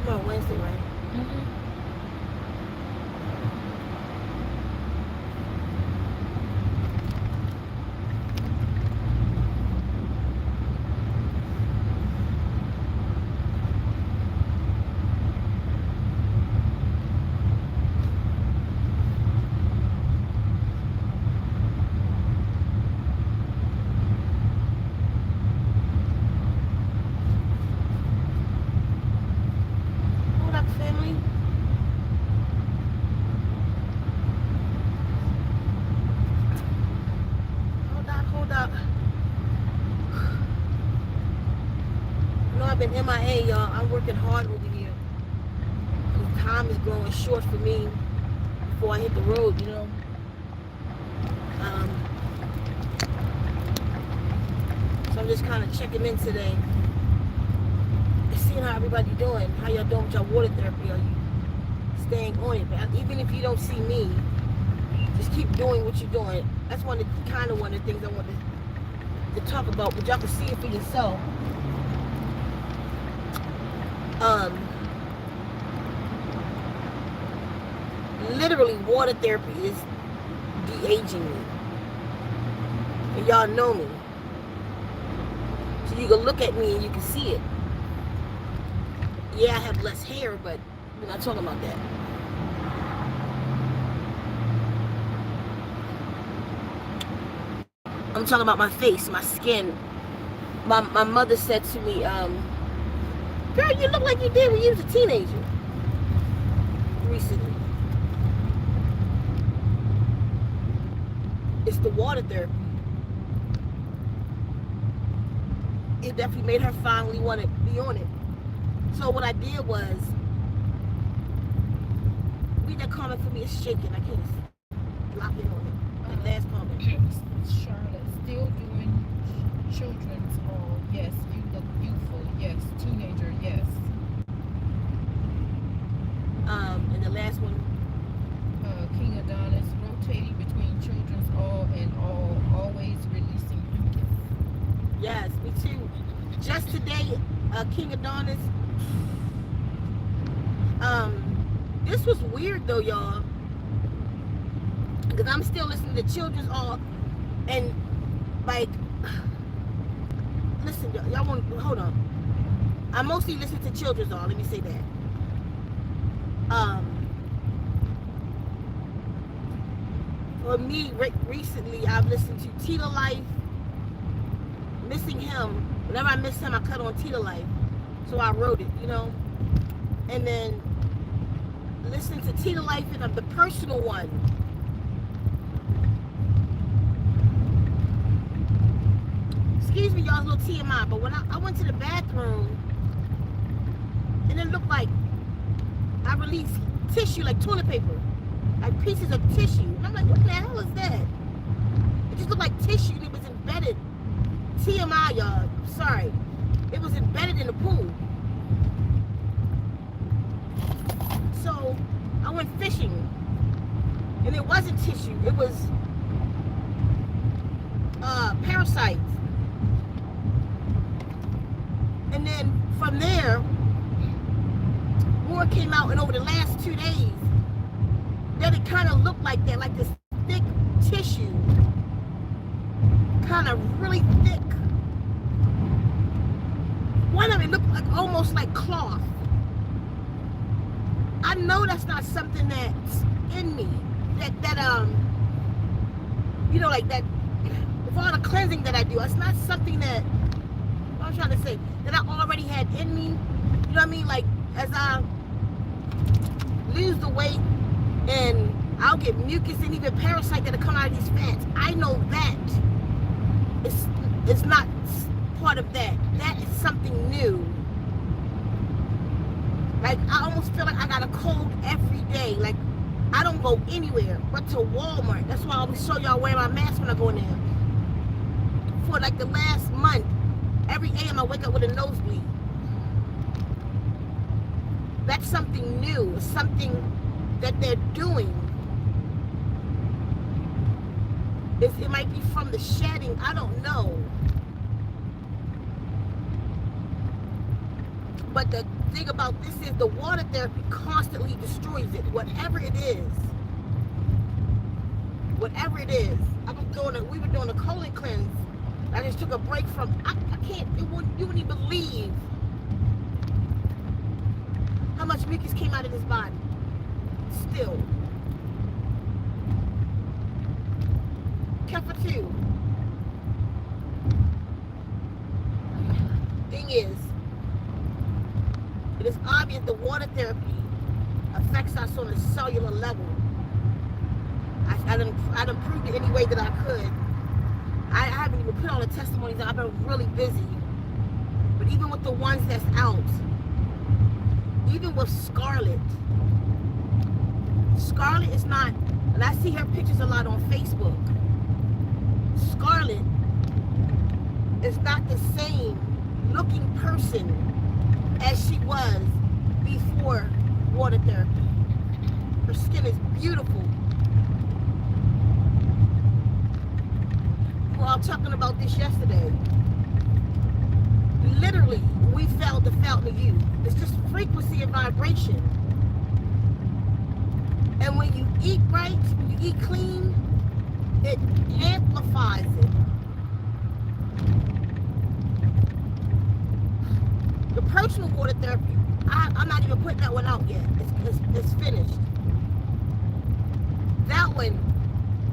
Tomorrow Wednesday, right? Mm-hmm. Hold up, family. Hold up, hold up. I know I've been MIA, y'all. I'm working hard over here. Time is growing short for me before I hit the road, you know. Um, so I'm just kind of checking in today, seeing how everybody doing, how y'all doing with your water therapy. Are you staying on it? But even if you don't see me, just keep doing what you're doing. That's one of the things I wanted to talk about, but y'all can see it for yourself. Um, Literally, water therapy is de-aging me, and y'all know me, so you can look at me and you can see it. Yeah, I have less hair, but we're not talking about that. I'm talking about my face, my skin. My mother said to me, girl, you look like you did when you was a teenager recently. It's the water therapy. It definitely made her finally want to be on it. So what I did was, read that comment for me. It's shaking. I can't lock in on it. That last comment. Charlotte, still doing children's all. Yes, you look youthful. Yes, teenager. Yes. And the last one. King Adonis, rotating between children's all and all, always releasing mucus. Yes, me too. Just today, King Adonis. This was weird though, y'all, because I'm still listening to children's all, and like, listen, y'all want hold on. I mostly listen to children's all. Let me say that. For me, recently, I've listened to Tita Life. Missing him. Whenever I miss him, I cut on Tita Life. So I wrote it, you know. And then listening to Tita Life and the personal one. Excuse me, y'all, a little TMI, but when I went to the bathroom, and it looked like I released tissue, like toilet paper, like pieces of tissue. And I'm like, what the hell is that? It just looked like tissue, and it was embedded. TMI, y'all. Sorry. It was embedded in the pool. So I went fishing, and it wasn't tissue. It was parasites. And then from there, more came out, and over the last 2 days, then it kind of looked like that, like this thick tissue, kind of really thick. One of it looked like almost like cloth. I know that's not something that's in me. That you know, like that. With all the cleansing that I do, it's not something that I'm trying to say that I already had in me. You know what I mean? Like as I lose the weight and I'll get mucus and even parasites that'll come out of these fats. I know that it's not part of that. That is something new. Like I almost feel like I got a cold every day. Like I don't go anywhere but to Walmart. That's why I always show y'all wearing my mask when I go in there. For like the last month, every AM I wake up with a nosebleed. That's something new. It's something that they're doing. It might be from the shedding. I don't know. But the thing about this is the water therapy constantly destroys it. Whatever it is. Whatever it is. We were doing a colon cleanse. I just took a break from, I can't, you wouldn't even believe how much mucus came out of his body. Still. Kefir too. Thing is, it is obvious the water therapy affects us on a cellular level. I done proved it any way that I could. I haven't even put all the testimonies out. I've been really busy. But even with the ones that's out, even with Scarlett is not, and I see her pictures a lot on Facebook. Scarlett is not the same looking person as she was before water therapy. Her skin is beautiful. We were all talking about this yesterday. Literally, we felt the fountain of youth. It's just frequency and vibration. And when you eat right, when you eat clean, it amplifies it. The personal water therapy, I'm not even putting that one out yet. It's finished. That one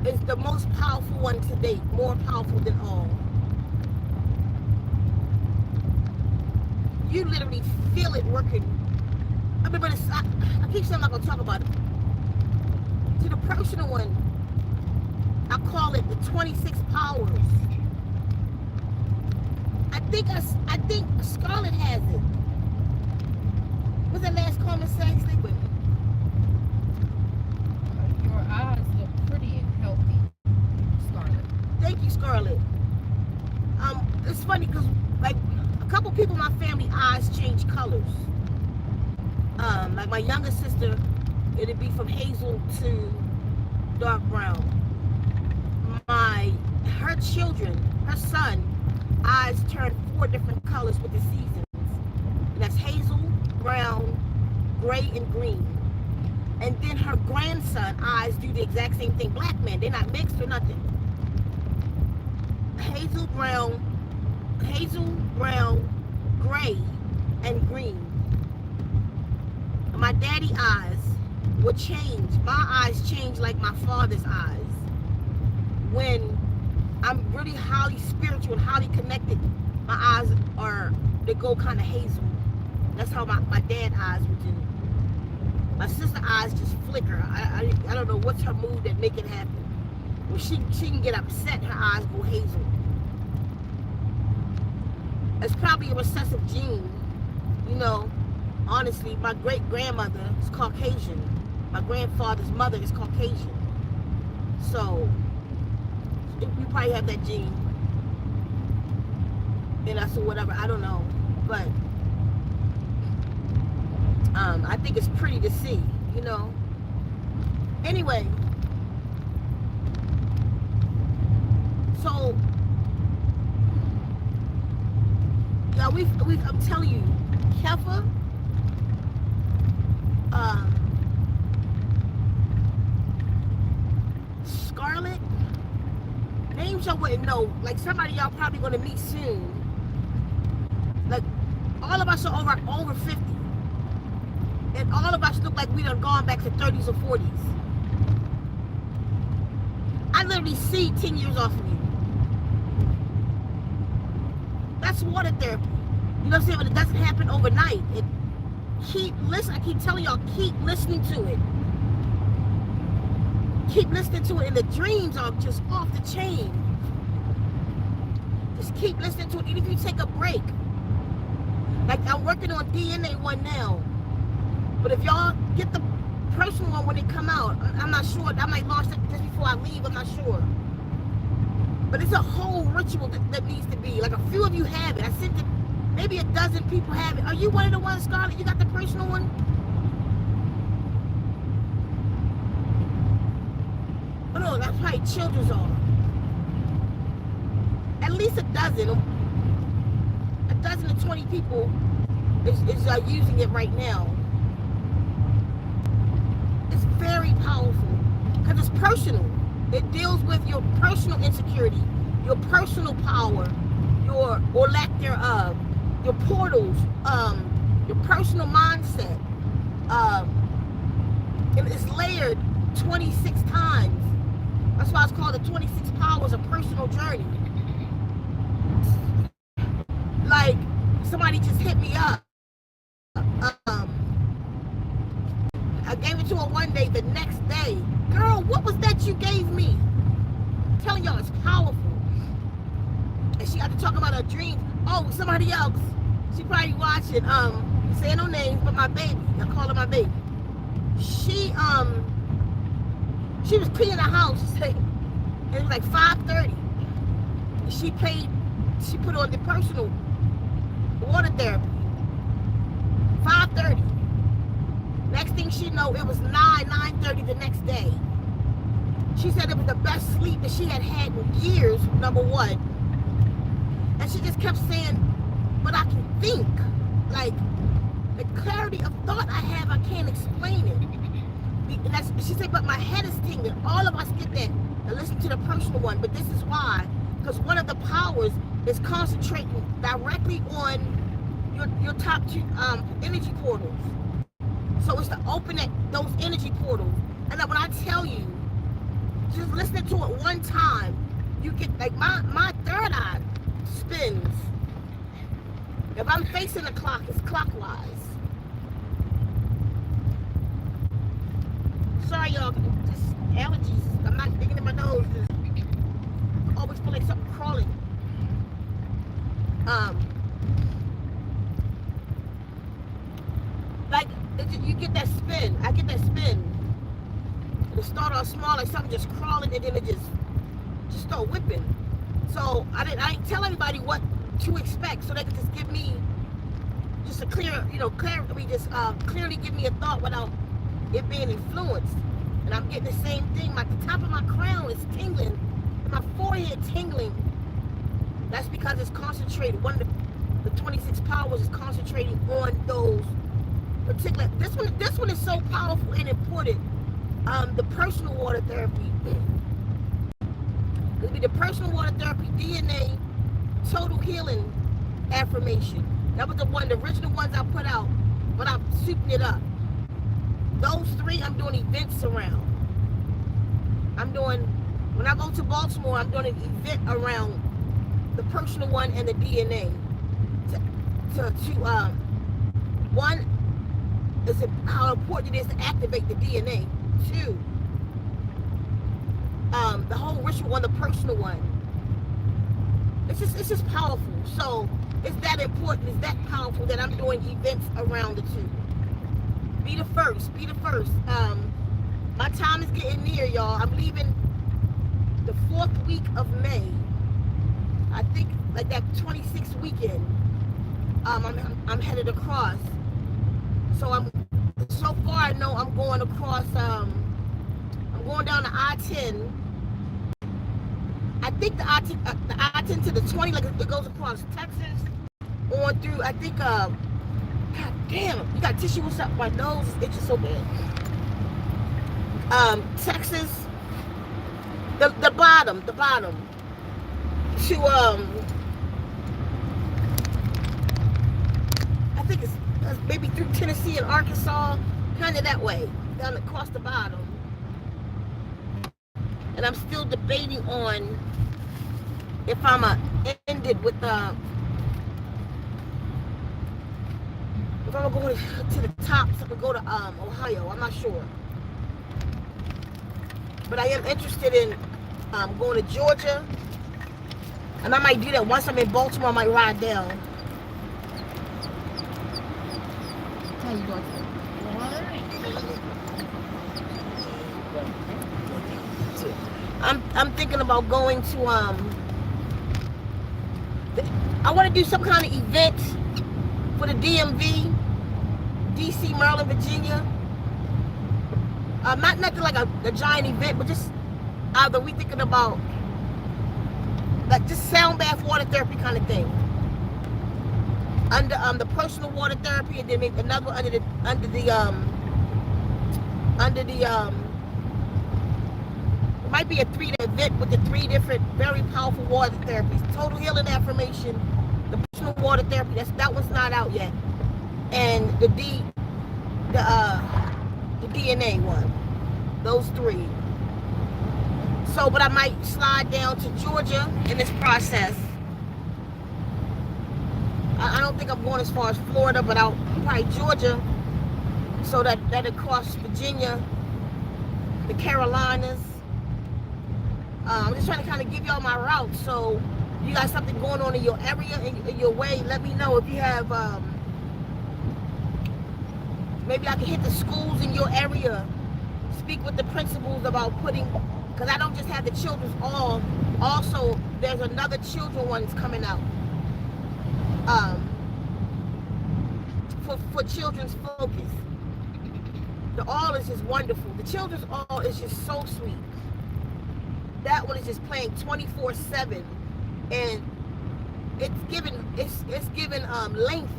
is the most powerful one to date, more powerful than all. You literally feel it working. I mean, but I keep saying I'm not gonna talk about it. To the personal one, I call it the 26 powers. I think Scarlett has it. What's that last comment saying? Stay with me. Your eyes look pretty and healthy, Scarlett. Thank you, Scarlett. It's funny because like a couple people in my family eyes change colors. Like my younger sister, it'd be from hazel to dark brown. Her children, her son, eyes turn 4 different colors with the seasons. And that's hazel, brown, gray, and green. And then her grandson eyes do the exact same thing. Black men, they're not mixed or nothing. Hazel, brown, gray, and green. And my daddy eyes would change. My eyes change like my father's eyes. When I'm really highly spiritual and highly connected, my eyes they go kind of hazel. That's how my dad's eyes would do. My sister's eyes just flicker. I don't know what's her mood that make it happen. When she can get upset, her eyes go hazel. It's probably a recessive gene. You know, honestly, my great-grandmother is Caucasian. My grandfather's mother is Caucasian. So, you probably have that gene in us or whatever. I don't know. But, I think it's pretty to see, you know. Anyway, so, yeah, I'm telling you, Kefir, Scarlett, names y'all wouldn't know. Like somebody y'all probably gonna meet soon. Like all of us are over 50. And all of us look like we done gone back to 30s or 40s. I literally see 10 years off of you. That's water therapy. You know what I'm saying? But it doesn't happen overnight. I keep telling y'all, keep listening to it. Keep listening to it, and the dreams are just off the chain. Just keep listening to it, even if you take a break. Like I'm working on DNA one now. But if y'all get the personal one when it come out, I'm not sure. I might launch it just before I leave. I'm not sure. But it's a whole ritual that needs to be. Like a few of you have it. I sent it. Maybe a dozen people have it. Are you one of the ones, Scarlett? You got the personal one? Oh no, that's probably children's all. At least a dozen to 20 people is using it right now. It's very powerful because it's personal. It deals with your personal insecurity, your personal power, your or lack thereof, your portals, your personal mindset. And it's layered 26 times. That's why it's called the 26 Powers of Personal Journey. Like somebody just hit me up. I gave it to her one day. The next day, girl, what was that you gave me? I'm telling y'all, it's powerful. And she got to talk about her dreams. Oh, somebody else. She probably watching. Saying no names, but my baby. I call her my baby. She was cleaning the house. It was like 5:30. She put on the personal water therapy. 5:30. Next thing she know, it was 9:30 the next day. She said it was the best sleep that she had had in years, number one. And she just kept saying, but I can think. Like, the clarity of thought I have, I can't explain it. And she said, but my head is tingling. All of us get that. Now listen to the personal one, but this is why. Because one of the powers is concentrating directly on your top two energy portals. So it's to open those energy portals. And then when I tell you, just listening to it one time, you get, like, my third eye spins. If I'm facing the clock, it's clockwise. Sorry, y'all, just allergies. I'm not digging in my nose. I always feel like something crawling. Like, you get that spin. I get that spin. It'll start off small, like something just crawling, and then it just start whipping. So I didn't tell everybody what to expect, so they could just give me just a clearly give me a thought without it being influenced. And I'm getting the same thing. Like the top of my crown is tingling, and my forehead tingling. That's because it's concentrated. One of the 26 powers is concentrating on those particular. This one is so powerful and important. The personal water therapy. It'll be the personal water therapy, DNA, total healing affirmation. That was the original ones I put out, but I'm souping it up. Those three I'm doing events around. When I go to Baltimore, I'm doing an event around the personal one and the DNA. One is how important it is to activate the DNA. Two, the whole ritual on the personal one. It's just powerful. So it's that important, it's that powerful that I'm doing events around the two. Be the first. My time is getting near, y'all. I'm leaving the 4th week of May. I think like that 26th weekend. I'm headed across. So far I know I'm going across. I'm going down the I-10. I think the I-10 to the 20, like it goes across Texas, on through. I think. God damn, you got tissue. What's up? My nose is itching so bad. Texas, the bottom to I think it's maybe through Tennessee and Arkansas, kind of that way, down across the bottom. And I'm still debating on if I'm ended with if I'm going to the top, so I could go to Ohio. I'm not sure. But I am interested in going to Georgia. And I might do that once I'm in Baltimore. I might ride down. How you doing? I'm thinking about going to I want to do some kind of event for the DMV, DC, Maryland, Virginia. Not nothing like a giant event, but just either we thinking about like just sound bath water therapy kind of thing. under the personal water therapy, and then maybe another one under the it might be a 3-day event with the 3 different very powerful water therapies. Total healing affirmation, the personal water therapy, that one's not out yet. And the DNA one. Those 3. So, but I might slide down to Georgia in this process. I don't think I'm going as far as Florida, but I'll probably Georgia, so that across Virginia, the Carolinas. I'm just trying to kind of give y'all my route. So you got something going on in your area, in your way, let me know. If you have, maybe I can hit the schools in your area, speak with the principals about putting, because I don't just have the children's all. Also, there's another children one that's coming out. For children's focus. The all is just wonderful. The children's all is just so sweet. That one is just playing 24/7, and it's given length.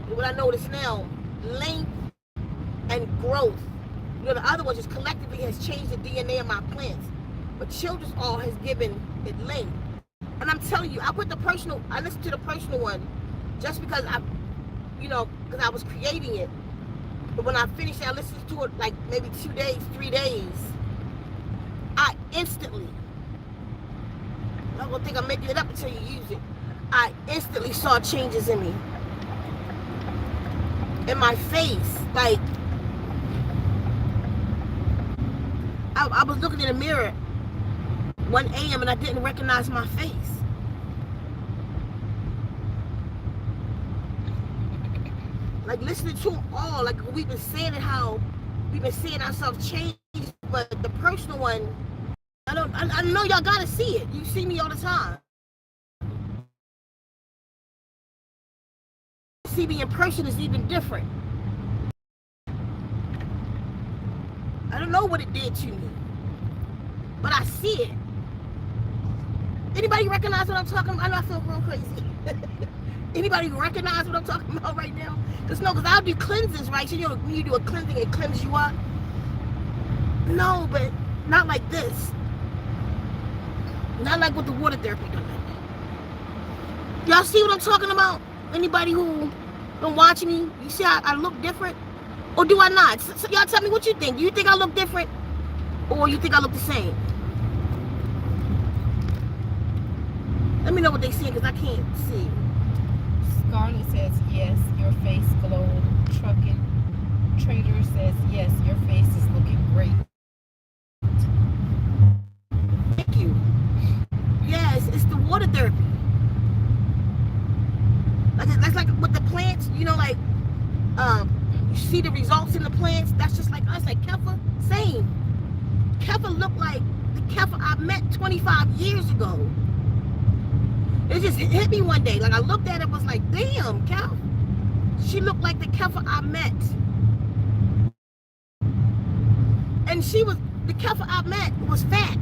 What I notice now, length and growth. You know, the other one just collectively has changed the DNA of my plants, but children's all has given it length. And I'm telling you, I listened to the personal one just because because I was creating it. But when I finished it, I listened to it like maybe 2 days, 3 days. I instantly, I'm gonna think I'm making it up until you use it. I instantly saw changes in me. In my face. Like, I was looking in the mirror 1 a.m. and I didn't recognize my face. Like, listening to them all, like we've been saying it, how we've been seeing ourselves change, but the personal one, I know y'all gotta see it. You see me all the time. See me in person is even different. I don't know what it did to me, but I see it. Anybody recognize what I'm talking about? I know I feel real crazy. Anybody recognize what I'm talking about right now? Because I'll do cleansings, right? So when you do a cleansing, it cleanses you up. No, but not like this. Not like what the water therapy does. Y'all see what I'm talking about? Anybody who been watching me, you see how I look different? Or do I not? So y'all tell me what you think. Do you think I look different? Or you think I look the same? Let me know what they see, because I can't see. Scarlett says, yes, your face glowed. Trucking Trader says, yes, your face is looking great. Thank you. Yes, it's the water therapy. That's like with the plants, you you see the results in the plants. That's just like us, like Keffa, same. Keffa looked like the Keffa I met 25 years ago. It just hit me one day. Like, I looked at it, was like, damn, Kef. She looked like the Keffa I met. And the Keffa I met was fat.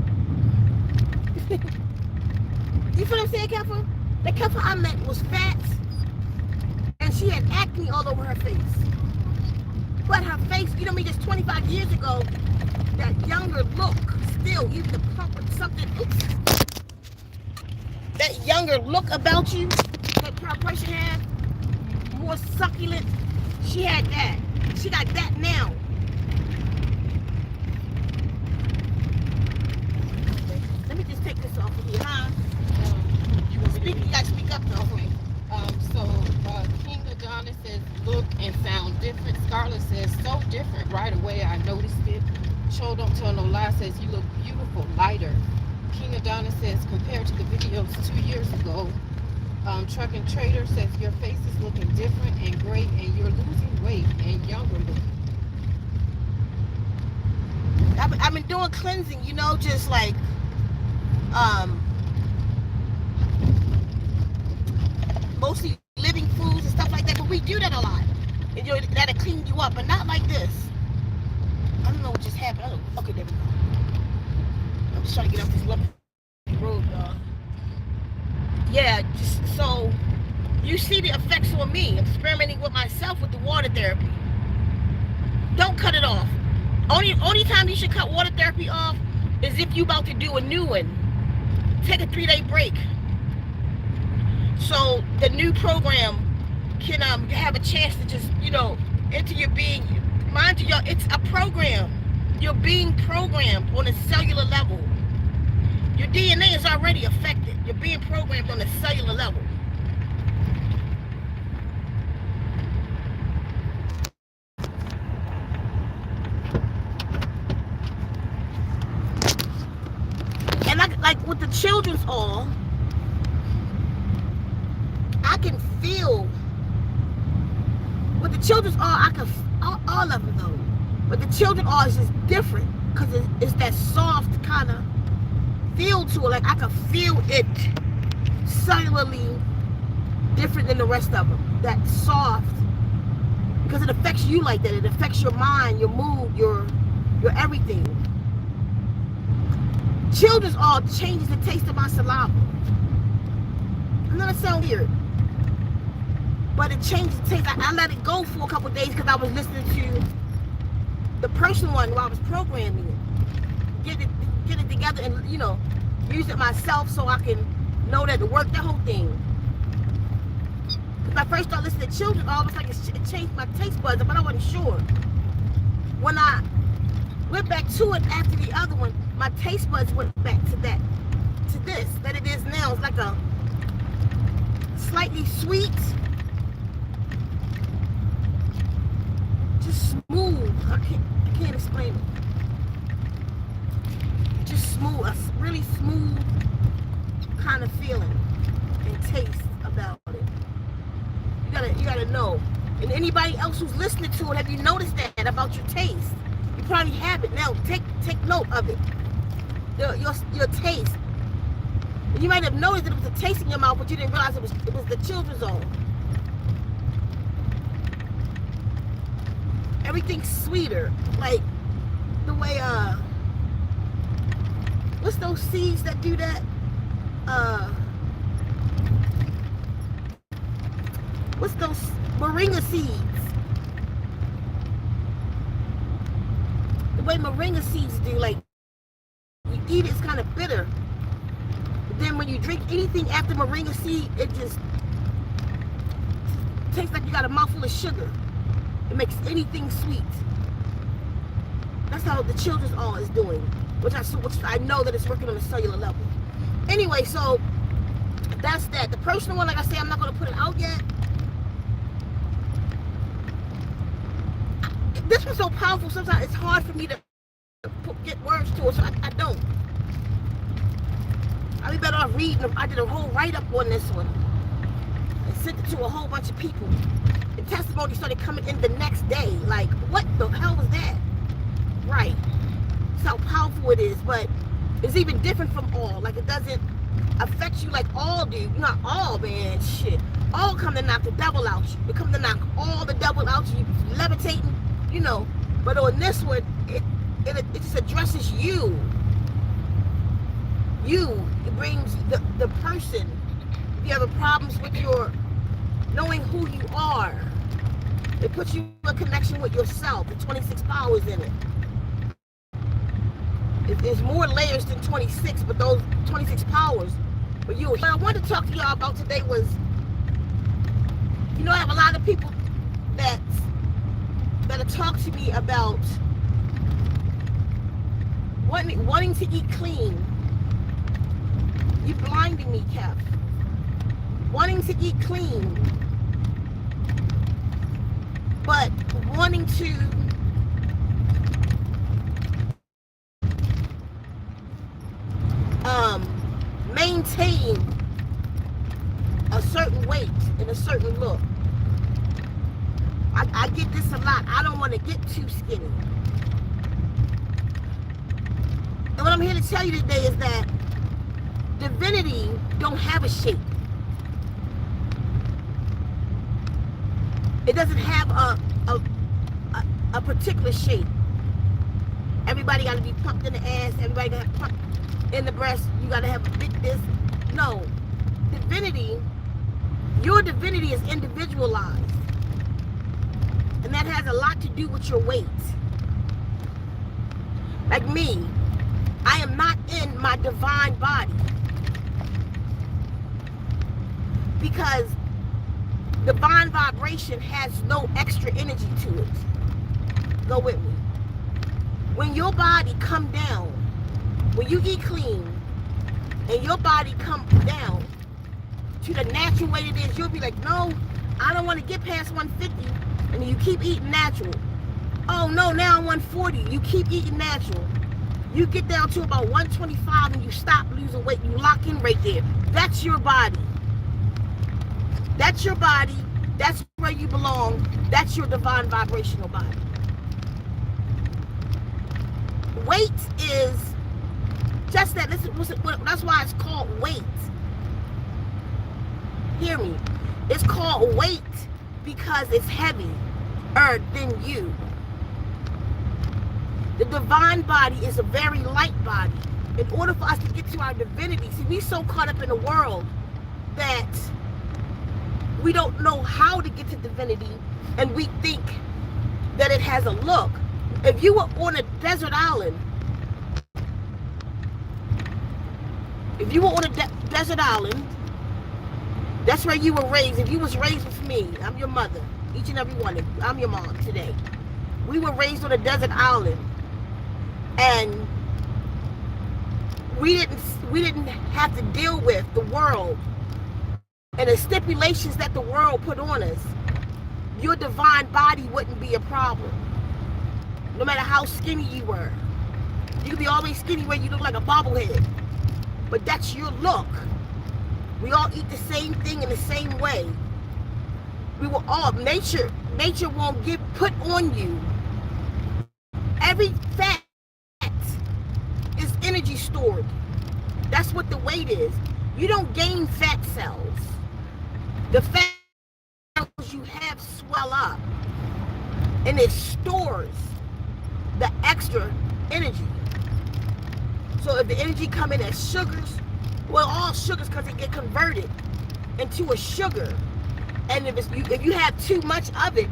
You feel what I'm saying, Keffa? The Keffa I met was fat. And she had acne all over her face. But her face, just 25 years ago, that younger look, still, even the pump or something, that younger look about you, that her person had, more succulent, she had that. She got that now. Let me just take this off of here, huh? You gotta speak up though. Okay. King Adonis says, look and sound different. Scarlett says, so different. Right away, I noticed it. Show Don't Tell No Lie says, you look beautiful, lighter. King Adonis says, compared to the videos 2 years ago. Trucking Trader says, your face is looking different and great, and you're losing weight and younger looking. I've been doing cleansing, just like, mostly living foods and stuff like that, but we do that a lot. And that'll clean you up, but not like this. I don't know what just happened. Okay, there we go. I'm just trying to get up this lovely road, y'all. Yeah, just so You see the effects on me. I'm experimenting with myself with the water therapy. Don't cut it off. Only time you should cut water therapy off is if you about to do a new one. Take a 3-day break. So the new program can have a chance to just, enter your being. Mind you, it's a program. You're being programmed on a cellular level. Your DNA is already affected. You're being programmed on a cellular level. And like with the children's all, I can feel. With the children's all, I can all of them though. But the children all is just different because it's that soft kind of feel to it. Like I can feel it cellularly different than the rest of them. That soft, because it affects you like that. It affects your mind, your mood, your everything. Children's all changes the taste of my saliva. I know that sounds weird, but it changes the taste. I let it go for a couple of days because I was listening to the personal one while I was programming it. Get it together and use it myself so I can know that it worked, the whole thing. When I first started listening to children, all was like it changed my taste buds, but I wasn't sure. When I went back to it after the other one, my taste buds went back to this that it is now. It's like a slightly sweet, just smooth. I can't explain it. Just smooth, a really smooth kind of feeling and taste about it. You gotta know. And anybody else who's listening to it, have you noticed that about your taste? You probably have it. Now take note of it. Your taste. And you might have noticed that it was a taste in your mouth, but you didn't realize it was the children's own. Everything's sweeter. Like the way what's those seeds that do that? What's those moringa seeds? The way moringa seeds do, like you eat it's kind of bitter. But then when you drink anything after moringa seed, it just tastes like you got a mouthful of sugar. It makes anything sweet. That's how the children's all is doing, which I know that it's working on a cellular level. Anyway, so that's that. The personal one, like I say, I'm not going to put it out yet. This was so powerful, sometimes it's hard for me to get words to it, so I don't. I'd be better off reading them. I did a whole write-up on this one and sent it to a whole bunch of people. And testimonies started coming in the next day. Like, what the hell was that? Right. That's how powerful it is, but it's even different from all. Like, it doesn't affect you like all do. Not all, man. Shit. All come to knock the devil out you. It come to knock all the devil out you. You levitating, But on this one, it just addresses you. It brings the person. If you have problems with your knowing who you are, it puts you in a connection with yourself. The 26 powers in it. There's more layers than 26, but those 26 powers for you. What I wanted to talk to y'all about today was, I have a lot of people that talk to me about wanting to eat clean. You blinding me, Kev. Wanting to eat clean, but wanting to maintain a certain weight and a certain look. I get this a lot. I don't want to get too skinny. And what I'm here to tell you today is that Divinity don't have a shape. It doesn't have a particular shape. Everybody got to be pumped in the ass. Everybody got to be pumped in the breast. You got to have a big this. No. Divinity Your divinity is individualized. And that has a lot to do with your weight. Like me, I am not in my divine body. Because divine vibration has no extra energy to it. Go with me. When your body come down, when you eat clean, and your body come down to the natural way it is, you'll be like, no, I don't want to get past 150, and then you keep eating natural. Oh no, now I'm 140, you keep eating natural. You get down to about 125 and you stop losing weight, you lock in right there. That's your body. That's your body. That's where you belong. That's your divine vibrational body. Weight is just that. That's why it's called weight. Hear me. It's called weight because it's heavier than you. The divine body is a very light body. In order for us to get to our divinity, see, we so caught up in the world that we don't know how to get to divinity, and we think that it has a look. If you were on a desert island, desert island, that's where you were raised. If you was raised with me, I'm your mother, each and every one of you. I'm your mom today. We were raised on a desert island, and we didn't have to deal with the world and the stipulations that the world put on us. Your divine body wouldn't be a problem. No matter how skinny you were. You could be always skinny where you look like a bobblehead. But that's your look. We all eat the same thing in the same way. We will all, nature won't put on you. Every fat is energy stored. That's what the weight is. You don't gain fat cells. The fat cells you have swell up, and it stores the extra energy. So if the energy come in as sugars, well, all sugars, because it get converted into a sugar, and if you have too much of it,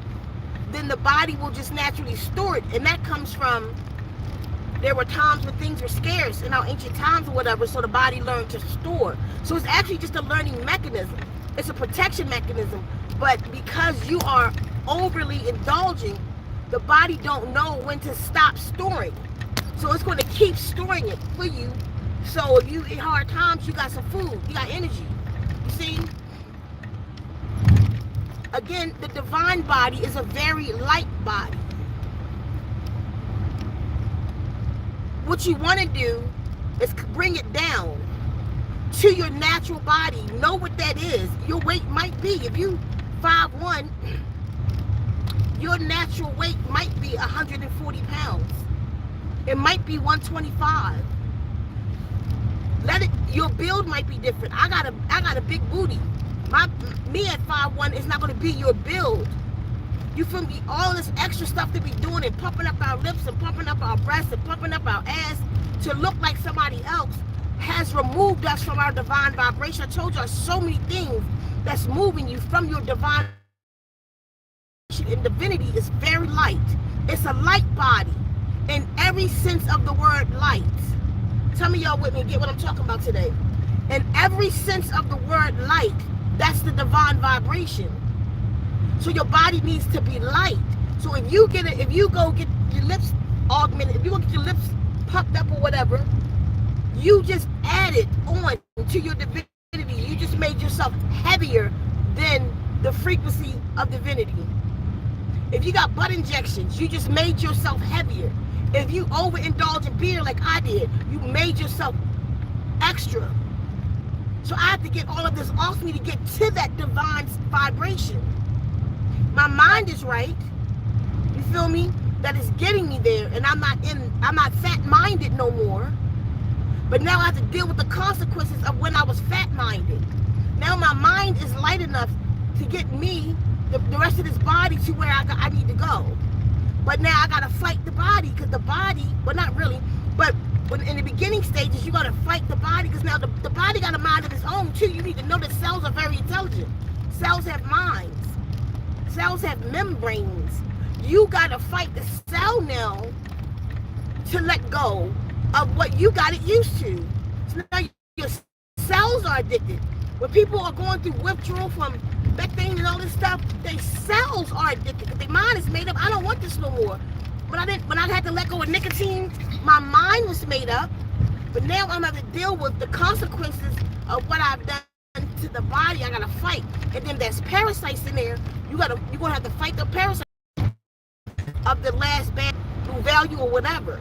then the body will just naturally store it. And that comes from, there were times when things were scarce in our ancient times or whatever, so the body learned to store. So it's actually just a learning mechanism. It's a protection mechanism. But because you are overly indulging, the body don't know when to stop storing. So it's going to keep storing it for you. So if you in hard times, you got some food, you got energy. You see? Again, the divine body is a very light body. What you want to do is bring it down to your natural body. Know what that is. Your weight might be, if you 5'1", your natural weight might be 140 pounds. It might be 125. Your build might be different. I got a big booty. Me at 5'1" is not going to be your build. You feel me? All this extra stuff to be doing and pumping up our lips and pumping up our breasts and pumping up our ass to look like somebody else has removed us from our divine vibration. I told you so many things that's moving you from your divine vibration. And divinity is very light. It's a light body in every sense of the word light. Tell me y'all with me, get what I'm talking about today. In every sense of the word light, that's the divine vibration. So your body needs to be light. So if you go get your lips augmented, if you go get your lips puffed up or whatever, you just added on to your divinity. You just made yourself heavier than the frequency of divinity. If you got butt injections, you just made yourself heavier. If you overindulge in beer like I did, you made yourself extra. So I have to get all of this off me to get to that divine vibration. My mind is right. You feel me? That is getting me there, and I'm not fat-minded no more. But now I have to deal with the consequences of when I was fat-minded. Now my mind is light enough to get me, the rest of this body, to where I need to go. But now I gotta fight the body, because the body, well, not really, but in the beginning stages, you gotta fight the body, because now the body got a mind of its own too. You need to know that cells are very intelligent. Cells have minds. Cells have membranes. You gotta fight the cell now to let go of what you got it used to. So now your cells are addicted. When people are going through withdrawal from methane and all this stuff, their cells are addicted. Their mind is made up. I don't want this no more. When I had to let go of nicotine, my mind was made up. But now I'm having to deal with the consequences of what I've done to the body. I gotta fight. And then there's parasites in there. You're gonna have to fight the parasites of the last bad value or whatever.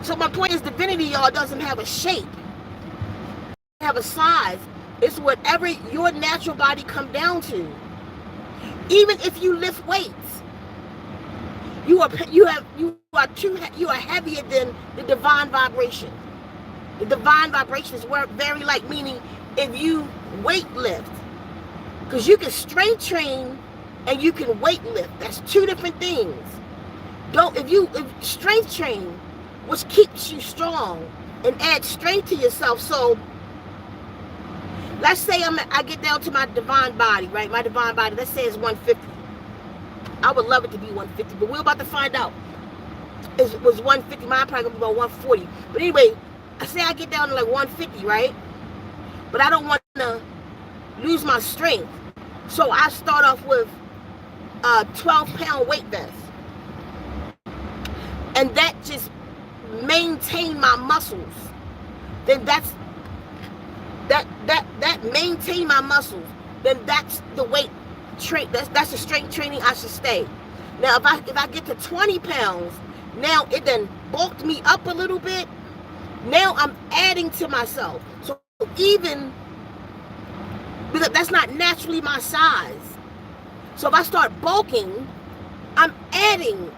So my point is, divinity, y'all, doesn't have a shape. It have a size. It's whatever your natural body come down to. Even if you lift weights, you are heavier than the divine vibration. The divine vibration is very light, meaning if you weight lift, because you can strength train and you can weight lift. That's two different things. If strength train, which keeps you strong and adds strength to yourself. So let's say I get down to my divine body, right? My divine body, let's say it's 150. I would love it to be 150, but we're about to find out. It was 150, mine probably gonna be about 140. But anyway, I say I get down to like 150, right? But I don't want to lose my strength. So I start off with a 12-pound weight vest. And that just maintain my muscles. Then that maintain my muscles. Then that's the weight train. That's the strength training I should stay. Now if I get to 20 pounds, now it then bulked me up a little bit. Now I'm adding to myself. So even because that's not naturally my size. So if I start bulking, I'm adding.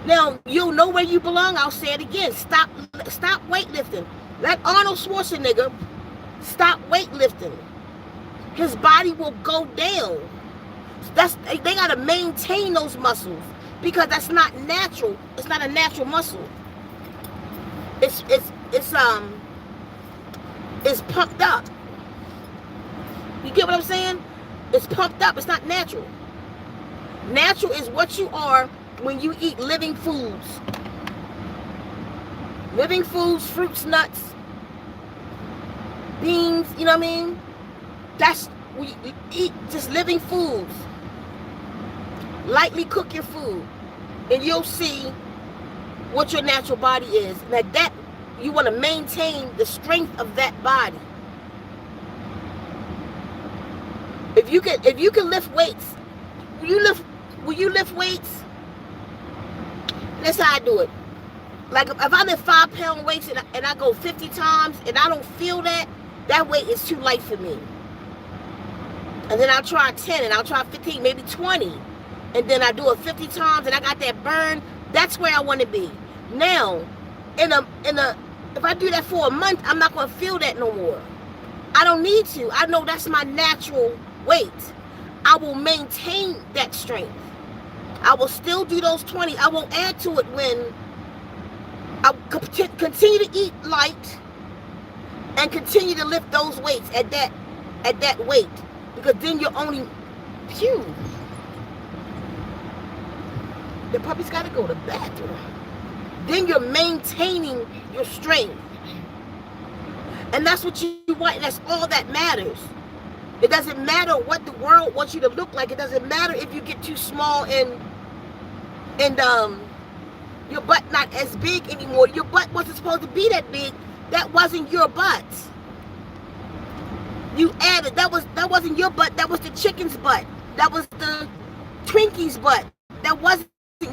Now you'll know where you belong. I'll say it again. Stop weightlifting. Let Arnold Schwarzenegger stop weightlifting. His body will go down. They gotta maintain those muscles because that's not natural. It's not a natural muscle. It's pumped up. You get what I'm saying? It's pumped up. It's not natural. Natural is what you are when you eat living foods. Living foods, fruits, nuts, beans, you know what I mean? That's, we eat just living foods. Lightly cook your food. And you'll see what your natural body is. Like that, you want to maintain the strength of that body. If you can lift weights, will you lift weights? That's how I do it. Like if I lift 5-pound weights and I go 50 times and I don't feel that weight is too light for me. And then I'll try 10 and I'll try 15, maybe 20. And then I do it 50 times and I got that burn. That's where I want to be. Now, if I do that for a month, I'm not going to feel that no more. I don't need to. I know that's my natural weight. I will maintain that strength. I will still do those 20. I won't add to it when I continue to eat light and continue to lift those weights at that weight. Because then you're only, phew. The puppy's got to go to the bathroom. Then you're maintaining your strength. And that's what you want. That's all that matters. It doesn't matter what the world wants you to look like. It doesn't matter if you get too small and your butt not as big anymore. Your butt wasn't supposed to be that big. That wasn't your butt. You added. That wasn't your butt. That was the chicken's butt. That was the Twinkie's butt. That wasn't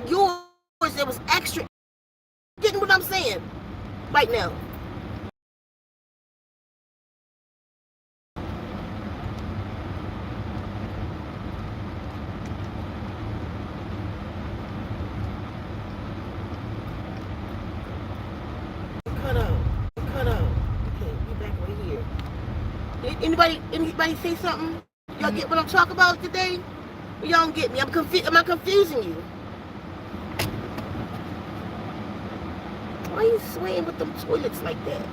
yours. It was extra. Getting what I'm saying right now? Cut out. Okay, we back right here. Anybody say something? Y'all get what I'm talking about today? Or y'all don't get me? Am I confusing you? Why are you swaying with them toilets like that?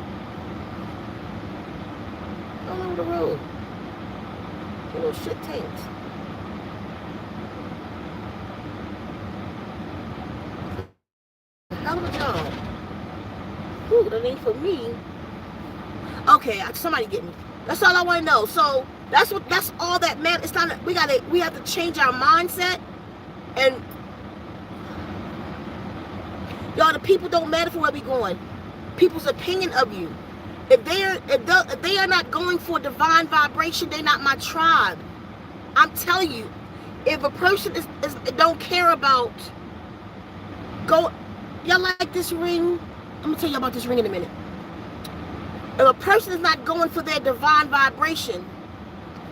All over the road. You know, shit tanks. Hell of a job. Ooh, that ain't for me. Okay, somebody get me. That's all I want to know. So that's all that matters. It's not. We have to change our mindset, and y'all, the people don't matter for where we going. People's opinion of you. If they are not going for divine vibration, they're not my tribe. I'm telling you, if a person is don't care about y'all like this ring? I'm gonna tell you about this ring in a minute. If a person is not going for their divine vibration,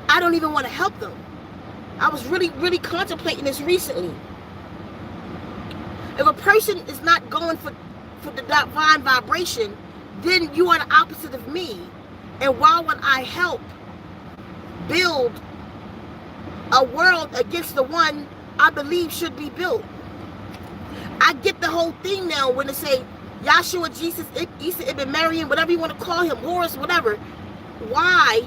I don't even want to help them. I was really, really contemplating this recently. If a person is not going for the divine vibration, then you are the opposite of me. And why would I help build a world against the one I believe should be built? I get the whole thing now when they say Yahshua, Jesus, Isa, Ibn Mariam, whatever you want to call him, Horus, whatever. Why?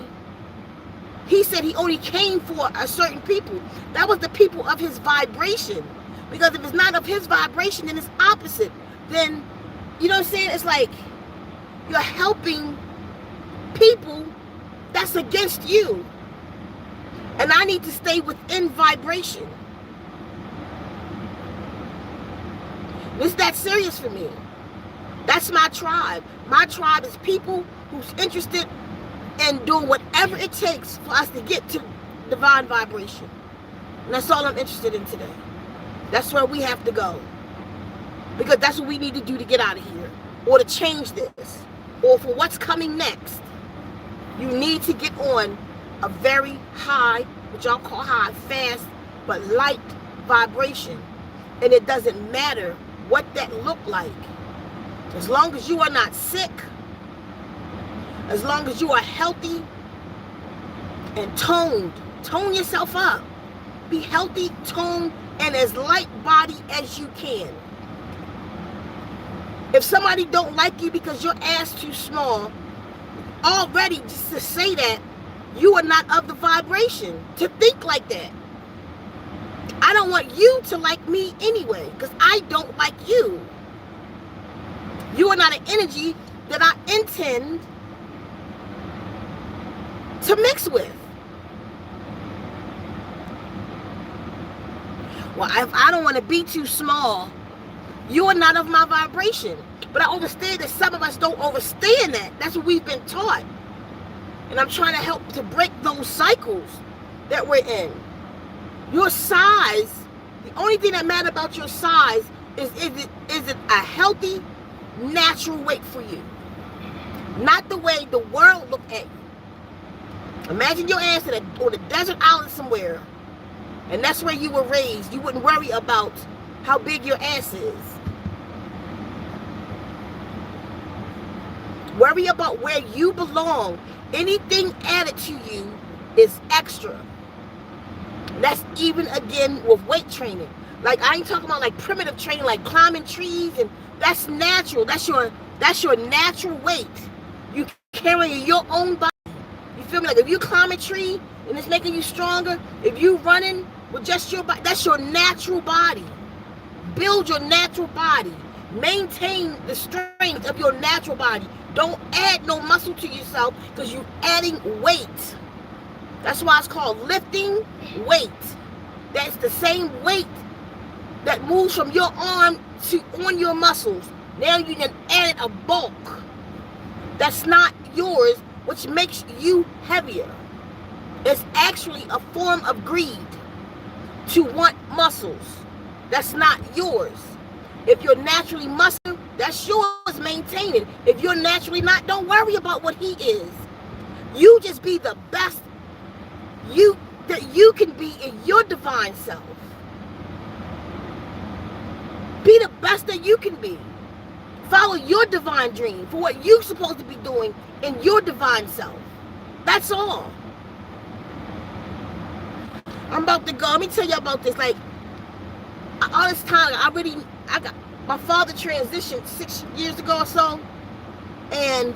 He said he only came for a certain people. That was the people of his vibration. Because if it's not of his vibration, then it's opposite. Then, you know what I'm saying? It's like you're helping people that's against you. And I need to stay within vibration. It's that serious for me. That's my tribe. My tribe is people who's interested in doing whatever it takes for us to get to divine vibration. And that's all I'm interested in today. That's where we have to go. Because that's what we need to do to get out of here. Or to change this. Or for what's coming next. You need to get on a very high, what y'all call high, fast, but light vibration. And it doesn't matter what that looked like. As long as you are not sick, as long as you are healthy and toned, tone yourself up. Be healthy, toned, and as light body as you can. If somebody don't like you because your ass too small, already just to say that, you are not of the vibration to think like that. I don't want you to like me anyway, because I don't like you. You are not an energy that I intend to mix with. Well, if I don't want to be too small, you are not of my vibration. But I understand that some of us don't understand that. That's what we've been taught. And I'm trying to help to break those cycles that we're in. Your size, the only thing that matters about your size is it a healthy, natural weight for you? Not the way the world look at you. Imagine your ass on a desert island somewhere, and that's where you were raised. You wouldn't worry about how big your ass is. Worry about where you belong. Anything added to you is extra. That's even again with weight training. Like I ain't talking about like primitive training, like climbing trees, and that's natural. That's your natural weight. You carrying your own body. You feel me? Like if you climb a tree and it's making you stronger, if you running with just your body, that's your natural body. Build your natural body. Maintain the strength of your natural body. Don't add no muscle to yourself because you're adding weight. That's why it's called lifting weight. That's the same weight that moves from your arm to on your muscles. Now you can add a bulk that's not yours, which makes you heavier. It's actually a form of greed to want muscles that's not yours. If you're naturally muscular, that's yours, maintain it. If you're naturally not, don't worry about what he is. You just be the best that you can be in your divine self. Be the best that you can be. Follow your divine dream for what you're supposed to be doing in your divine self. That's all. I'm about to go. Let me tell you about this. Like, all this time, I got my father transitioned 6 years ago or so, and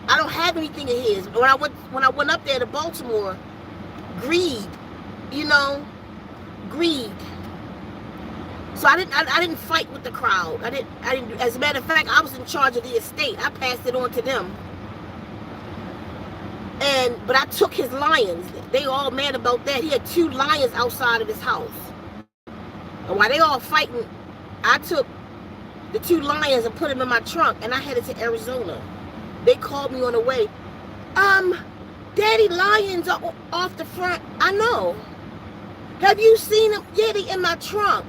I don't have anything of his. When I went up there to Baltimore, greed, you know, greed. So I didn't fight with the crowd. I didn't. As a matter of fact, I was in charge of the estate. I passed it on to them. But I took his lions. They all mad about that. He had 2 lions outside of his house. And while they all fighting, I took the 2 lions and put them in my trunk, and I headed to Arizona. They called me on the way. Daddy, lions are off the front. I know. Have you seen them? Yeah, they in my trunk.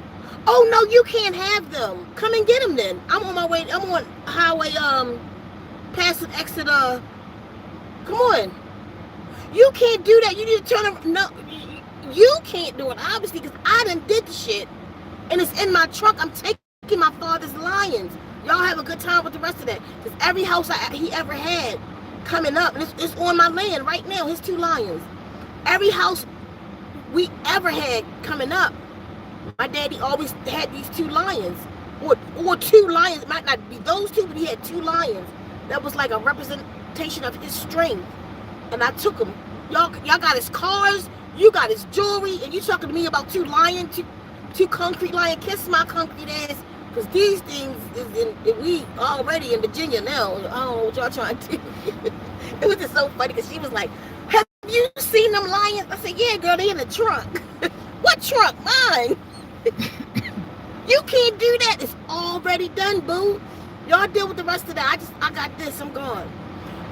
Oh no, you can't have them. Come and get them then. I'm on my way. I'm on highway past the exit. Come on. You can't do that. You need to turn them. No, you can't do it obviously because I done did the shit, and it's in my trunk. I'm taking my father's lions. Y'all have a good time with the rest of that. Because every house he ever had coming up, and it's on my land right now. His 2 lions. Every house we ever had coming up, my daddy always had these 2 lions, or 2 lions. It might not be those 2, but he had 2 lions. That was like a representation of his strength, and I took him. Y'all got his cars, you got his jewelry, and you talking to me about 2 lions, two concrete lions? Kiss my concrete ass, because these things we already in Virginia now. I don't know what y'all trying to do. It was just so funny because she was like, "Have you seen them lions?" I said, "Yeah, girl, they in the trunk." What trunk? Mine. You can't do that. It's already done, boo. Y'all deal with the rest of that. I got this. I'm gone.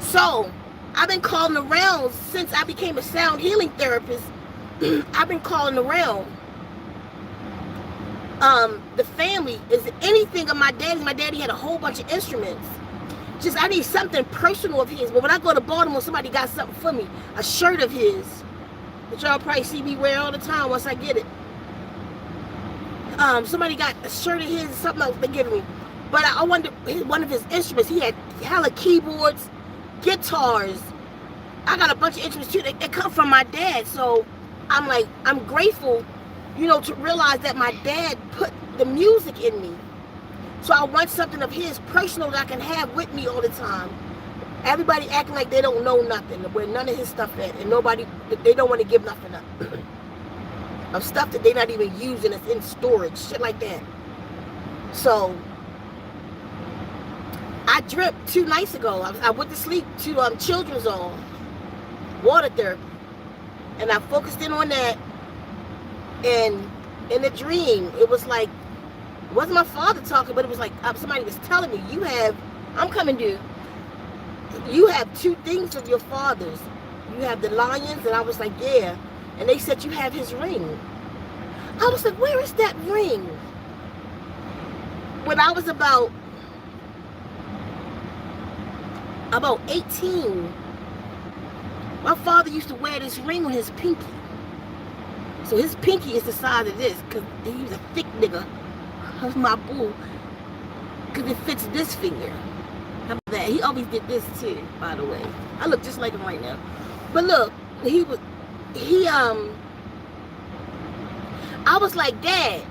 So I've been calling around since I became a sound healing therapist. I've been calling around. The family is anything of my daddy. My daddy had a whole bunch of instruments. Just I need something personal of his. But when I go to Baltimore, somebody got something for me. A shirt of his, which y'all probably see me wear all the time once I get it. Somebody got a shirt of his, something else they giving me. But I wonder, one of his instruments, he had hella keyboards, guitars. I got a bunch of instruments too. They come from my dad. So I'm like, I'm grateful, you know, to realize that my dad put the music in me. So I want something of his personal that I can have with me all the time. Everybody acting like they don't know nothing, where none of his stuff at, and they don't want to give nothing up. Of stuff that they're not even using, it's in storage, shit like that. So I dripped 2 nights ago. I went to sleep to children's all water therapy, and I focused in on that. And in the dream, it was like, it wasn't my father talking, but it was like somebody was telling me, I'm coming to you have 2 things of your father's. You have the lions, and I was like, yeah. And they said you have his ring. I was like, where is that ring? When I was about 18, my father used to wear this ring on his pinky. So his pinky is the size of this, because he was a thick nigga. That's my boo. Because it fits this finger. How about that? He always did this too, by the way. I look just like him right now. But look, I was like, Dad,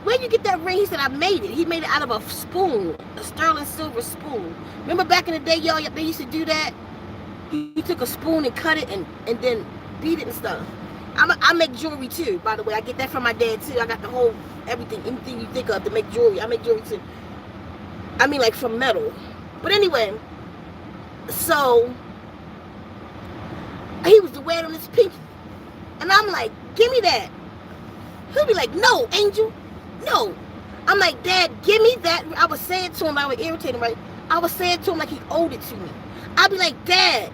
where you get that ring? He said, I made it. He made it out of a spoon, a sterling silver spoon. Remember back in the day, y'all, they used to do that? He took a spoon and cut it and then beat it and stuff. I make jewelry too, by the way. I get that from my dad too. I got the whole, anything you think of to make jewelry. I make jewelry too. I mean, like from metal. But anyway, so he was wearing on his pinky. And I'm like, give me that. He'll be like, no, Angel, no. I'm like, Dad, give me that. I was saying to him, I was irritating, right? I was saying to him like he owed it to me. I'd be like, Dad,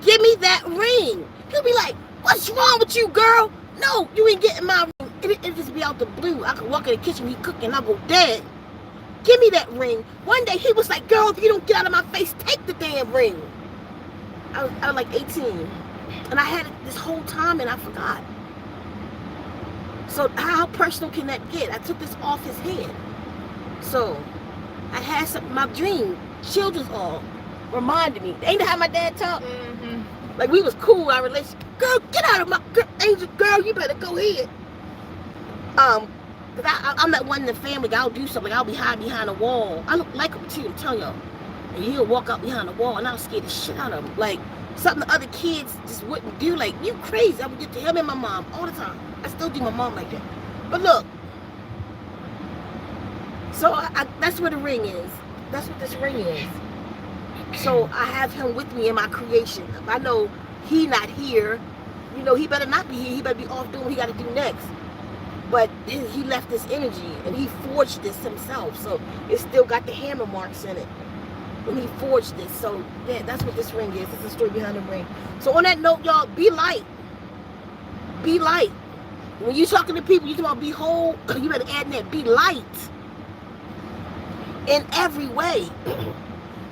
give me that ring. He'll be like, what's wrong with you, girl? No, you ain't getting my ring. It just be out the blue. I could walk in the kitchen, he cooking, I go, Dad, give me that ring. One day he was like, girl, if you don't get out of my face, take the damn ring. I was like 18. And I had it this whole time and I forgot. So how personal can that get? I took this off his hand. So I had my dream, children's all reminded me. Ain't that how my dad talked? Mm-hmm. Like we was cool, our relationship. Girl, get out of my Angel, girl, you better go ahead. Cause I'm that one in the family, I'll do something, I'll be hiding behind a wall. I look like him too, I'm telling y'all. And he'll walk out behind the wall, and I'll scare the shit out of him. Like, something the other kids just wouldn't do. Like, you crazy. I would get to him and my mom all the time. I still do my mom like that. But look. So, that's where the ring is. That's what this ring is. So, I have him with me in my creation. I know he not here. You know, he better not be here. He better be off doing what he got to do next. But he left this energy, and he forged this himself. So, it still got the hammer marks in it. When he forged this. So, yeah, that's what this ring is. It's the story behind the ring. So, on that note, y'all, be light. Be light. When you're talking to people, you talk about be whole, you better add in that. Be light. In every way.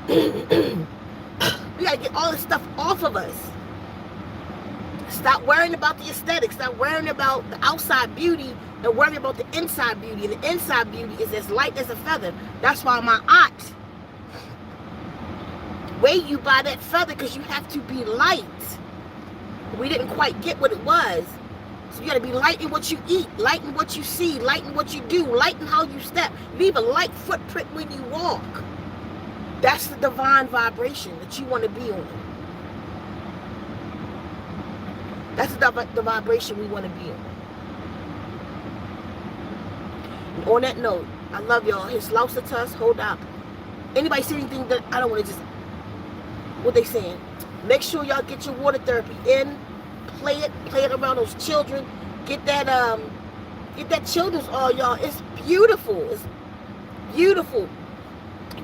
We got to get all this stuff off of us. Stop worrying about the aesthetics. Stop worrying about the outside beauty and worry about the inside beauty. And the inside beauty is as light as a feather. That's why my aunt weigh you by that feather, because you have to be light. We didn't quite get what it was. So you got to be light in what you eat, light in what you see, light in what you do, light in how you step. Leave a light footprint when you walk. That's the divine vibration that you want to be on. That's the vibration we want to be on. And on that note, I love y'all. His Lausitas, hold up. Anybody see anything that I don't want to just, what they saying? Make sure y'all get your water therapy in. Play it around those children. Get that children's oil, y'all. It's beautiful. It's beautiful.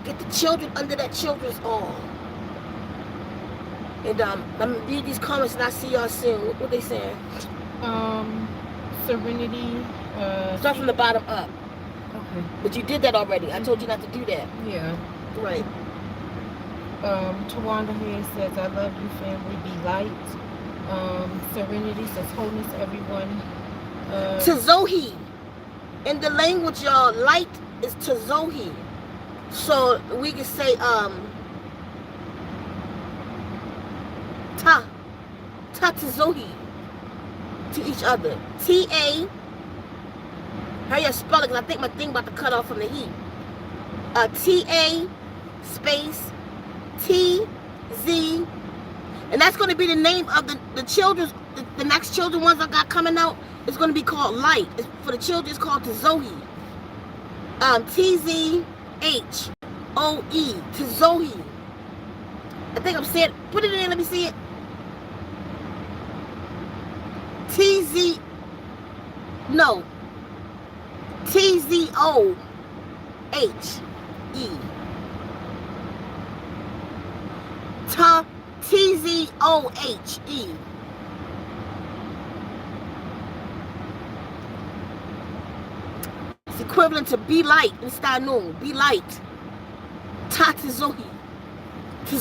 Get the children under that children's oil. And I'm gonna read these comments, and I'll see y'all soon. What they saying? Serenity. Start from the bottom up. Okay. But you did that already. I told you not to do that. Yeah. Right. Tawanda here says, I love you, family. Be light. Serenity says, wholeness, everyone. Tazohi. In the language, y'all, light is Tazohi. So we can say Tazohi to each other. T-A. Hurry up, spell it, because I think my thing about to cut off from the heat. T-A space T-Z. And that's going to be the name of the children's, the next children ones I got coming out. It's going to be called Light. For the children, it's called Tazohi. T-Z-H-O-E. Tazohi. I think I'm saying, put it in, let me see it. T-Z, no. T-Z-O-H-E. T-Z-O-H-E. It's equivalent to be light in Stanul. Be light. Tatazohi.